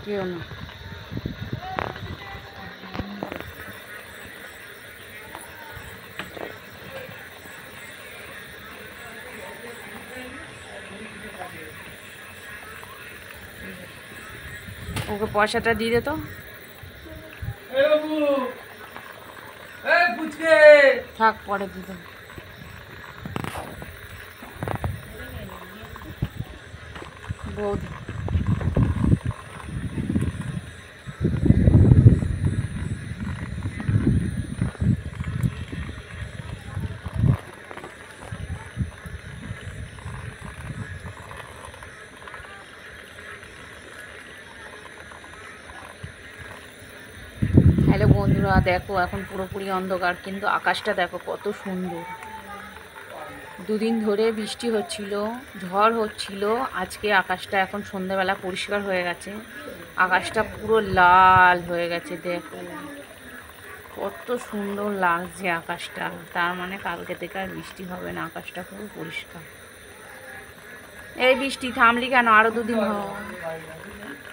কেউ না। ওকে পয়সাটা দিয়ে দে তো। থাক, পরে দিতে বৌদি। হ্যালো বন্ধুরা, দেখো এখন পুরোপুরি অন্ধকার, কিন্তু আকাশটা দেখো কত সুন্দর। দুদিন ধরে বৃষ্টি হচ্ছিল, ঝড় হচ্ছিল, আজকে আকাশটা এখন সন্ধ্যাবেলা পরিষ্কার হয়ে গেছে। আকাশটা পুরো লাল হয়ে গেছে, দেখো কত সুন্দর লাগছে আকাশটা। তার মানে কালকে থেকে আর বৃষ্টি হবে না, আকাশটা পুরো পরিষ্কার। এই বৃষ্টি থামলি কেন? আরো দুদিন হয়।